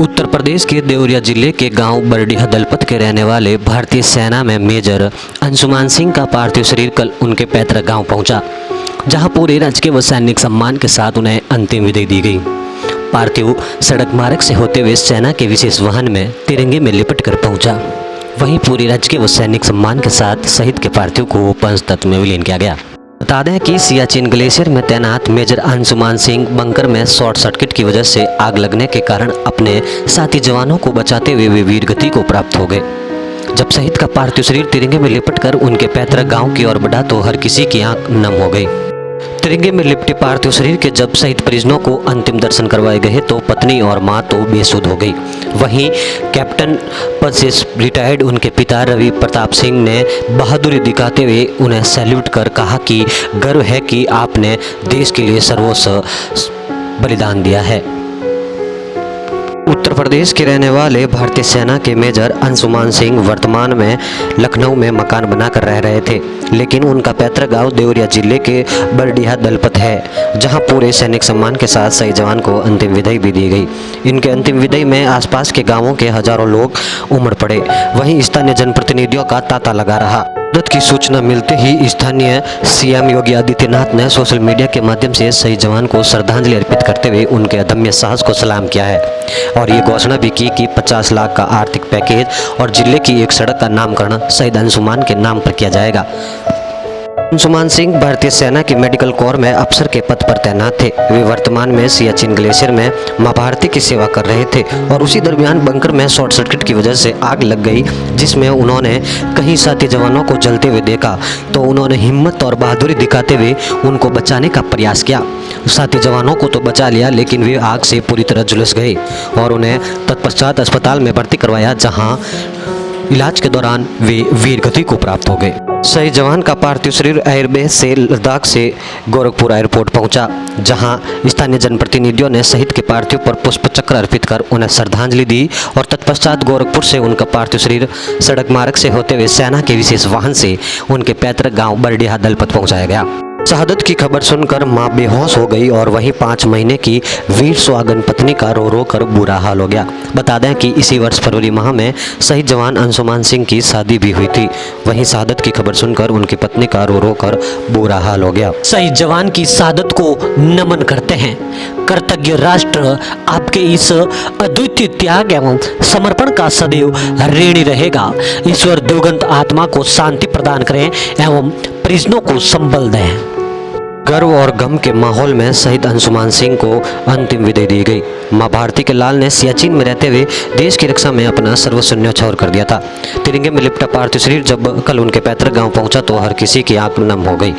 उत्तर प्रदेश के देवरिया जिले के गांव बरडीहा दलपत के रहने वाले भारतीय सेना में मेजर अंशुमान सिंह का पार्थिव शरीर कल उनके पैतृक गांव पहुंचा, जहां पूरे राजकीय व सैनिक सम्मान के साथ उन्हें अंतिम विदाई दी गई। पार्थिव सड़क मार्ग से होते हुए सेना के विशेष वाहन में तिरंगे में लिपट कर पहुंचा। वहीं पूरे राजकीय व सैनिक सम्मान के साथ शहीद के पार्थिव को पंचतत्व में विलीन किया गया। बता दें कि सियाचिन ग्लेशियर में तैनात मेजर अंशुमान सिंह बंकर में शॉर्ट सर्किट की वजह से आग लगने के कारण अपने साथी जवानों को बचाते हुए वे वीर गति को प्राप्त हो गए। जब शहीद का पार्थिव शरीर तिरंगे में लिपटकर उनके पैतृक गांव की ओर बढ़ा तो हर किसी की आंख नम हो गई। तिरंगे में लिपटे पार्थिव शरीर के जब शहीद परिजनों को अंतिम दर्शन करवाए गए तो पत्नी और मां तो बेसुध हो गई। वहीं कैप्टन पद से रिटायर्ड उनके पिता रवि प्रताप सिंह ने बहादुरी दिखाते हुए उन्हें सैल्यूट कर कहा कि गर्व है कि आपने देश के लिए सर्वोच्च बलिदान दिया है। उत्तर प्रदेश के रहने वाले भारतीय सेना के मेजर अंशुमान सिंह वर्तमान में लखनऊ में मकान बनाकर रह रहे थे, लेकिन उनका पैतृक गांव देवरिया जिले के बरडीहा दलपत है, जहां पूरे सैनिक सम्मान के साथ शहीद जवान को अंतिम विदाई भी दी गई। इनके अंतिम विदाई में आसपास के गांवों के हजारों लोग उमड़ पड़े। वहीं स्थानीय जनप्रतिनिधियों का तांता लगा रहा। मदद की सूचना मिलते ही स्थानीय सीएम योगी आदित्यनाथ ने सोशल मीडिया के माध्यम से शहीद जवान को श्रद्धांजलि अर्पित करते हुए उनके अदम्य साहस को सलाम किया है और ये घोषणा भी की कि 50 लाख का आर्थिक पैकेज और जिले की एक सड़क का नामकरण शहीद अंशुमान के नाम पर किया जाएगा। अंशुमान सिंह भारतीय सेना की मेडिकल कोर में अफसर के पद पर तैनात थे। वे वर्तमान में सियाचिन ग्लेशियर में मां भारती की सेवा कर रहे थे और उसी दरमियान बंकर में शॉर्ट सर्किट की वजह से आग लग गई, जिसमें उन्होंने कई साथी जवानों को जलते हुए देखा तो उन्होंने हिम्मत और बहादुरी दिखाते हुए उनको बचाने का प्रयास किया। साथी जवानों को तो बचा लिया, लेकिन वे आग से पूरी तरह झुलस गए और उन्हें तत्पश्चात अस्पताल में भर्ती करवाया, जहाँ इलाज के दौरान वे वीर गति को प्राप्त हो गए। शहीद जवान का पार्थिव शरीर एयरबेस से लद्दाख से गोरखपुर एयरपोर्ट पहुंचा, जहां स्थानीय जनप्रतिनिधियों ने शहीद के पार्थिव पर पुष्प चक्र अर्पित कर उन्हें श्रद्धांजलि दी और तत्पश्चात गोरखपुर से उनका पार्थिव शरीर सड़क मार्ग से होते हुए सेना के विशेष वाहन से उनके पैतृक गांव बरडीहा दलपत पहुंचाया गया। शहादत की खबर सुनकर मां बेहोश हो गई और वहीं 5 महीने की वीर सुहागन पत्नी का रो रो कर बुरा हाल हो गया। बता दें कि इसी वर्ष फरवरी माह में शहीद जवान अंशुमान सिंह की शादी भी हुई थी। वहीं शहादत की खबर सुनकर उनकी पत्नी का रो रो कर बुरा हाल हो गया। शहीद जवान की शहादत को नमन करते हैं। कृतज्ञ राष्ट्र आपके इस अद्वितीय त्याग एवं समर्पण का सदैव ऋणी रहेगा। ईश्वर दिवंगत आत्मा को शांति प्रदान करें एवं परिजनों को संबल दें। गर्व और गम के माहौल में शहीद अंशुमान सिंह को अंतिम विदाई दी गई। मां भारती के लाल ने सियाचिन में रहते हुए देश की रक्षा में अपना सर्वस्व न्यौछावर कर दिया था। तिरंगे में लिपटा पार्थिव शरीर जब कल उनके पैतृक गांव पहुंचा तो हर किसी की आंख नम हो गई।